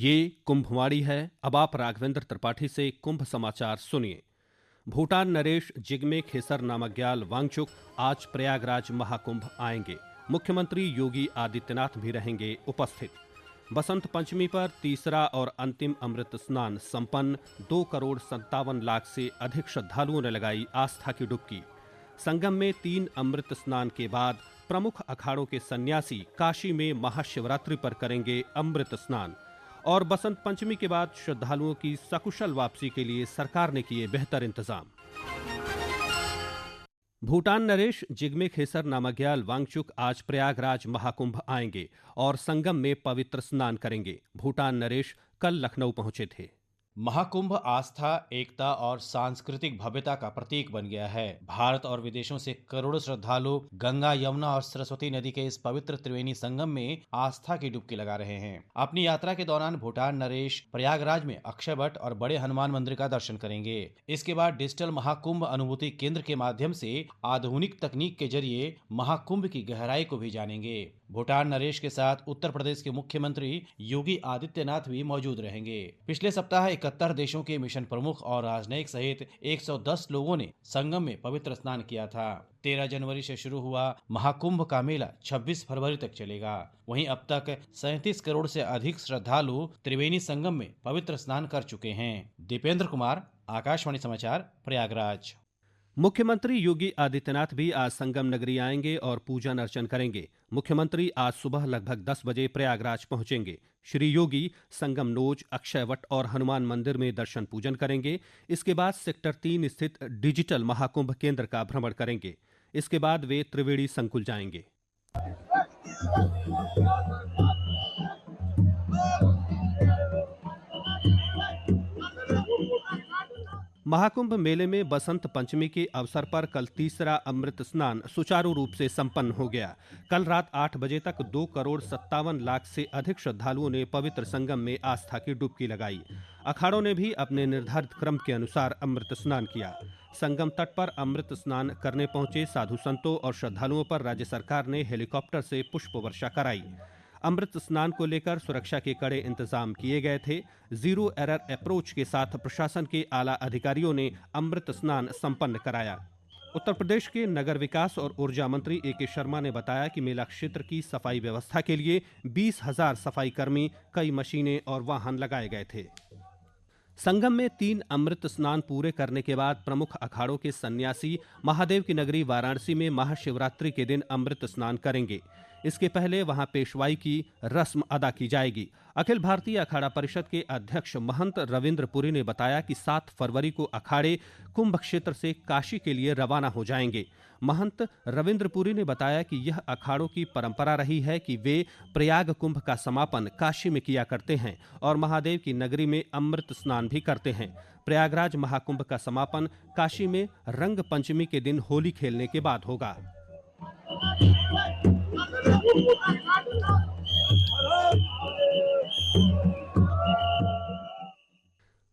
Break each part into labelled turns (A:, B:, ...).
A: ये कुंभवाणी है। अब आप राघवेंद्र त्रिपाठी से कुंभ समाचार सुनिए। भूटान नरेश जिग्मे खेसर नामग्याल वांगचुक आज प्रयागराज महाकुंभ आएंगे। मुख्यमंत्री योगी आदित्यनाथ भी रहेंगे उपस्थित। बसंत पंचमी पर तीसरा और अंतिम अमृत स्नान संपन्न। 2,57,00,000 से अधिक श्रद्धालुओं ने लगाई आस्था की डुबकी। संगम में 3 अमृत स्नान के बाद प्रमुख अखाड़ों के सन्यासी काशी में महाशिवरात्रि पर करेंगे अमृत स्नान। और बसंत पंचमी के बाद श्रद्धालुओं की सकुशल वापसी के लिए सरकार ने किए बेहतर इंतजाम। भूटान नरेश जिग्मे खेसर नामग्याल वांगचुक आज प्रयागराज महाकुंभ आएंगे और संगम में पवित्र स्नान करेंगे। भूटान नरेश कल लखनऊ पहुंचे थे।
B: महाकुंभ आस्था, एकता और सांस्कृतिक भव्यता का प्रतीक बन गया है। भारत और विदेशों से करोड़ों श्रद्धालु गंगा, यमुना और सरस्वती नदी के इस पवित्र त्रिवेणी संगम में आस्था की डुबकी लगा रहे हैं। अपनी यात्रा के दौरान भूटान नरेश प्रयागराज में अक्षय वट और बड़े हनुमान मंदिर का दर्शन करेंगे। इसके बाद डिजिटल महाकुंभ अनुभूति केंद्र के माध्यम से आधुनिक तकनीक के जरिए महाकुंभ की गहराई को भी जानेंगे। भूटान नरेश के साथ उत्तर प्रदेश के मुख्यमंत्री योगी आदित्यनाथ भी मौजूद रहेंगे। पिछले सप्ताह 71 देशों के मिशन प्रमुख और राजनयिक सहित 110 लोगों ने संगम में पवित्र स्नान किया था। 13 जनवरी से शुरू हुआ महाकुंभ का मेला 26 फरवरी तक चलेगा। वहीं अब तक 37 करोड़ से अधिक श्रद्धालु त्रिवेणी संगम में पवित्र स्नान कर चुके हैं। दीपेंद्र कुमार, आकाशवाणी समाचार, प्रयागराज।
A: मुख्यमंत्री योगी आदित्यनाथ भी आज संगम नगरी आएंगे और पूजन अर्चन करेंगे। मुख्यमंत्री आज सुबह लगभग 10 बजे प्रयागराज पहुंचेंगे। श्री योगी संगम नोज, अक्षयवट और हनुमान मंदिर में दर्शन पूजन करेंगे। इसके बाद सेक्टर 3 स्थित डिजिटल महाकुंभ केंद्र का भ्रमण करेंगे। इसके बाद वे त्रिवेणी संकुल जाएंगे। महाकुंभ मेले में बसंत पंचमी के अवसर पर कल तीसरा अमृत स्नान सुचारू रूप से संपन्न हो गया। कल रात 8 बजे तक 2,57,00,000 से अधिक श्रद्धालुओं ने पवित्र संगम में आस्था की डुबकी लगाई। अखाड़ों ने भी अपने निर्धारित क्रम के अनुसार अमृत स्नान किया। संगम तट पर अमृत स्नान करने पहुंचे साधु संतों और श्रद्धालुओं पर राज्य सरकार ने हेलीकॉप्टर से पुष्प वर्षा कराई। अमृत स्नान को लेकर सुरक्षा के कड़े इंतजाम किए गए थे। जीरो एरर अप्रोच के साथ प्रशासन के आला अधिकारियों ने अमृत स्नान संपन्न कराया। उत्तर प्रदेश के नगर विकास और ऊर्जा मंत्री ए.के. शर्मा ने बताया कि मेला क्षेत्र की सफाई व्यवस्था के लिए 20,000 सफाई कर्मी, कई मशीनें और वाहन लगाए गए थे। संगम में 3 अमृत स्नान पूरे करने के बाद प्रमुख अखाड़ों के सन्यासी महादेव की नगरी वाराणसी में महाशिवरात्रि के दिन अमृत स्नान करेंगे। इसके पहले वहां पेशवाई की रस्म अदा की जाएगी। अखिल भारतीय अखाड़ा परिषद के अध्यक्ष महंत रविंद्र पुरी ने बताया कि 7 फरवरी को अखाड़े कुंभ क्षेत्र से काशी के लिए रवाना हो जाएंगे। महंत रविंद्र पुरी ने बताया कि यह अखाड़ों की परंपरा रही है कि वे प्रयाग कुंभ का समापन काशी में किया करते हैं और महादेव की नगरी में अमृत स्नान भी करते हैं। प्रयागराज महाकुंभ का समापन काशी में रंग पंचमी के दिन होली खेलने के बाद होगा।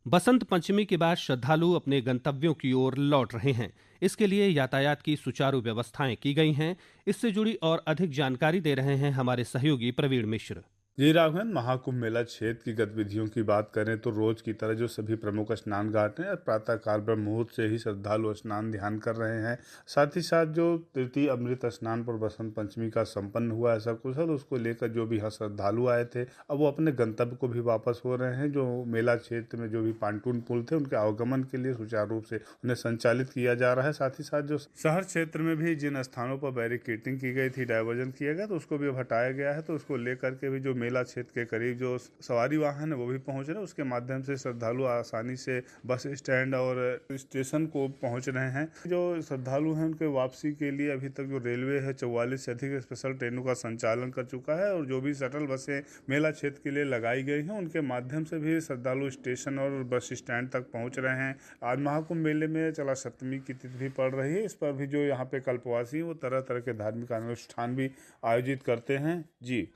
A: बसंत पंचमी के बाद श्रद्धालु अपने गंतव्यों की ओर लौट रहे हैं। इसके लिए यातायात की सुचारू व्यवस्थाएं की गई हैं। इससे जुड़ी और अधिक जानकारी दे रहे हैं हमारे सहयोगी प्रवीण मिश्र।
C: जी राघवेंद्र, महाकुंभ मेला क्षेत्र की गतिविधियों की बात करें तो रोज की तरह जो सभी प्रमुख स्नान घाट हैं, प्रातःकाल ब्रह्म मुहूर्त से ही श्रद्धालु स्नान ध्यान कर रहे हैं। साथ ही साथ जो तृतीय अमृत स्नान पर बसंत पंचमी का संपन्न हुआ है सकुशल, उसको लेकर जो भी यहाँ श्रद्धालु आए थे अब वो अपने गंतव्य को भी वापस हो रहे हैं। जो मेला क्षेत्र में जो भी पांटून पुल थे उनके आवागमन के लिए सुचारू रूप से उन्हें संचालित किया जा रहा है। साथ ही साथ जो शहर क्षेत्र में भी जिन स्थानों पर बैरिकेडिंग की गई थी, डायवर्जन किया गया, तो उसको भी अब हटाया गया है। तो उसको लेकर के भी जो मेला क्षेत्र के करीब जो सवारी वाहन है वो भी पहुंच रहे हैं। उसके माध्यम से श्रद्धालु आसानी से बस स्टैंड और स्टेशन को पहुंच रहे हैं। जो श्रद्धालु हैं उनके वापसी के लिए अभी तक जो रेलवे है 44 से अधिक स्पेशल ट्रेनों का संचालन कर चुका है और जो भी शटल बसें मेला क्षेत्र के लिए लगाई गई हैं उनके माध्यम से भी श्रद्धालु स्टेशन और बस स्टैंड तक पहुंच रहे हैं। आज महाकुंभ मेले में चला सप्तमी की तिथि भी पड़ रही है। इस पर भी जो यहाँ पे कल्पवासी वो तरह तरह के धार्मिक अनुष्ठान भी आयोजित करते हैं। जी,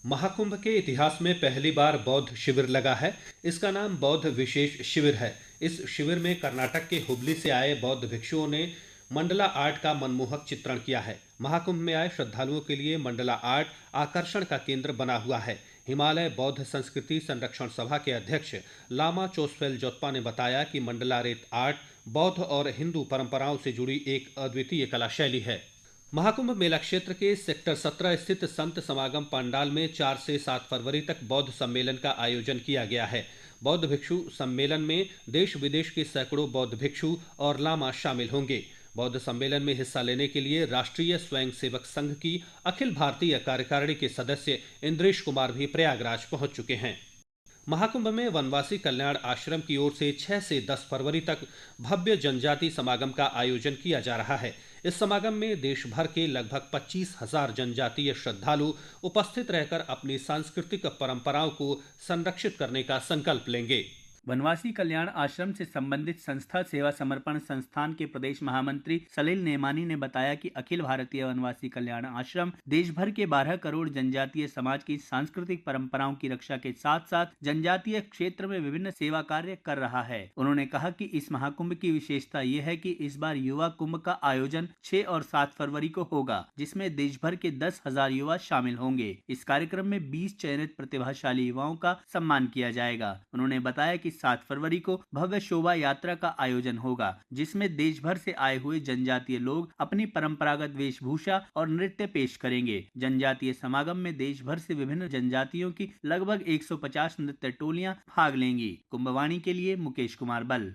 A: महाकुंभ के इतिहास में पहली बार बौद्ध शिविर लगा है। इसका नाम बौद्ध विशेष शिविर है। इस शिविर में कर्नाटक के हुबली से आए बौद्ध भिक्षुओं ने मंडला आर्ट का मनमोहक चित्रण किया है। महाकुंभ में आए श्रद्धालुओं के लिए मंडला आर्ट आकर्षण का केंद्र बना हुआ है। हिमालय बौद्ध संस्कृति संरक्षण सभा के अध्यक्ष लामा चोसफेल जोत्पा ने बताया कि मंडलारेत आर्ट बौद्ध और हिंदू परंपराओं से जुड़ी एक अद्वितीय कला शैली है। महाकुंभ मेला क्षेत्र के सेक्टर 17 स्थित संत समागम पंडाल में 4 से 7 फरवरी तक बौद्ध सम्मेलन का आयोजन किया गया है। बौद्ध भिक्षु सम्मेलन में देश विदेश के सैकड़ों बौद्ध भिक्षु और लामा शामिल होंगे। बौद्ध सम्मेलन में हिस्सा लेने के लिए राष्ट्रीय स्वयंसेवक संघ की अखिल भारतीय कार्यकारिणी के सदस्य इंद्रेश कुमार भी प्रयागराज पहुंच चुके हैं। महाकुंभ में वनवासी कल्याण आश्रम की ओर से 6 से 10 फरवरी तक भव्य जनजाति समागम का आयोजन किया जा रहा है। इस समागम में देश भर के लगभग 25,000 जनजातीय श्रद्धालु उपस्थित रहकर अपनी सांस्कृतिक परंपराओं को संरक्षित करने का संकल्प लेंगे।
D: वनवासी कल्याण आश्रम से संबंधित संस्था सेवा समर्पण संस्थान के प्रदेश महामंत्री सलील नेमानी ने बताया कि अखिल भारतीय वनवासी कल्याण आश्रम देश भर के 12 करोड़ जनजातीय समाज की सांस्कृतिक परंपराओं की रक्षा के साथ साथ जनजातीय क्षेत्र में विभिन्न सेवा कार्य कर रहा है। उन्होंने कहा कि इस महाकुंभ की विशेषता ये है कि इस बार युवा कुंभ का आयोजन 6 और 7 फरवरी को होगा, जिसमें देश भर के 10,000 युवा शामिल होंगे। इस कार्यक्रम में 20 चयनित प्रतिभाशाली युवाओं का सम्मान किया जाएगा। उन्होंने बताया कि 7 फरवरी को भव्य शोभा यात्रा का आयोजन होगा, जिसमें देश भर से आए हुए जनजातीय लोग अपनी परंपरागत वेशभूषा और नृत्य पेश करेंगे। जनजातीय समागम में देश भर से विभिन्न जनजातियों की लगभग 150 नृत्य टोलियां भाग लेंगी। कुंभवाणी के लिए मुकेश कुमार बल।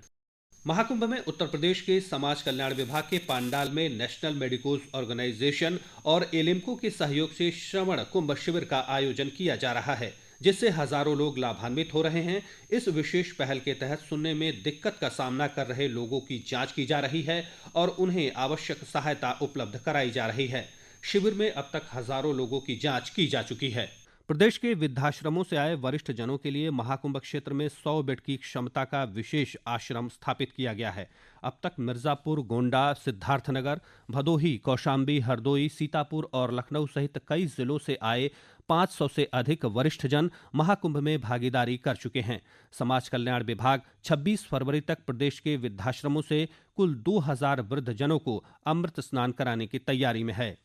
A: महाकुंभ में उत्तर प्रदेश के समाज कल्याण विभाग के पांडाल में नेशनल मेडिकोज ऑर्गेनाइजेशन और एलिम्को के सहयोग से श्रवण कुंभ शिविर का आयोजन किया जा रहा है, जिससे हजारों लोग लाभान्वित हो रहे हैं। इस विशेष पहल के तहत सुनने में दिक्कत का सामना कर रहे लोगों की जांच की जा रही है और उन्हें आवश्यक सहायता उपलब्ध कराई जा रही है। शिविर में अब तक हजारों लोगों की जांच की जा चुकी है। प्रदेश के वृद्धाश्रमों से आए वरिष्ठ जनों के लिए महाकुंभ क्षेत्र में 100 बेड की क्षमता का विशेष आश्रम स्थापित किया गया है। अब तक मिर्जापुर, गोंडा, सिद्धार्थनगर, भदोही, कौशाम्बी, हरदोई, सीतापुर और लखनऊ सहित कई जिलों से आए 500 से अधिक वरिष्ठ जन महाकुंभ में भागीदारी कर चुके हैं। समाज कल्याण विभाग 26 फरवरी तक प्रदेश के वृद्धाश्रमों से कुल 2000 वृद्ध जनों को अमृत स्नान कराने की तैयारी में है।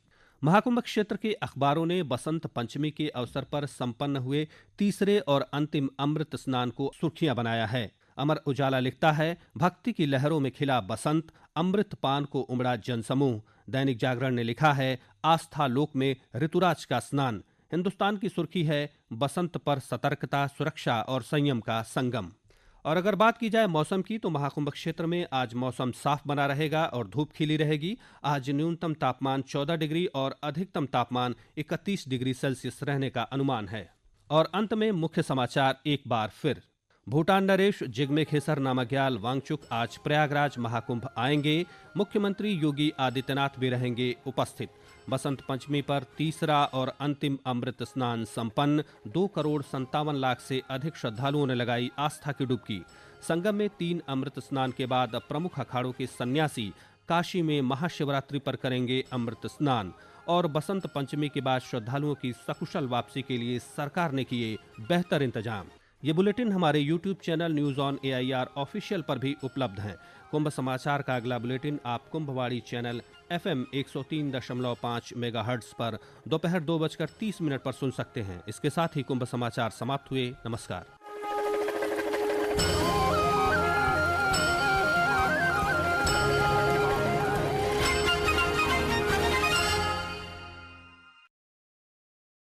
A: महाकुंभ क्षेत्र के अखबारों ने बसंत पंचमी के अवसर पर संपन्न हुए तीसरे और अंतिम अमृत स्नान को सुर्खियां बनाया है। अमर उजाला लिखता है, भक्ति की लहरों में खिला बसंत, अमृत पान को उमड़ा जनसमूह। दैनिक जागरण ने लिखा है, आस्था लोक में ऋतुराज का स्नान। हिंदुस्तान की सुर्खी है, बसंत पर सतर्कता, सुरक्षा और संयम का संगम। और अगर बात की जाए मौसम की, तो महाकुंभ क्षेत्र में आज मौसम साफ बना रहेगा और धूप खिली रहेगी। आज न्यूनतम तापमान 14 डिग्री और अधिकतम तापमान 31 डिग्री सेल्सियस रहने का अनुमान है। और अंत में मुख्य समाचार एक बार फिर। भूटान नरेश जिग्मे खेसर नामग्याल वांगचुक आज प्रयागराज महाकुंभ आएंगे। मुख्यमंत्री योगी आदित्यनाथ भी रहेंगे उपस्थित। बसंत पंचमी पर तीसरा और अंतिम अमृत स्नान संपन्न। 2 करोड़ 57 लाख से अधिक श्रद्धालुओं ने लगाई आस्था की डुबकी। संगम में 3 अमृत स्नान के बाद प्रमुख अखाड़ों के सन्यासी काशी में महाशिवरात्रि पर करेंगे अमृत स्नान। और बसंत पंचमी के बाद श्रद्धालुओं की सकुशल वापसी के लिए सरकार ने किए बेहतर इंतजाम। ये बुलेटिन हमारे YouTube channel news on AIR official पर भी उपलब्ध हैं। कुंभ समाचार का अगला बुलेटिन आप कुंभवाड़ी चैनल FM 103.5 मेगाहर्ट्ज पर दोपहर 2:30 पर सुन सकते हैं। इसके साथ ही कुंभ समाचार समाप्त हुए। नमस्कार।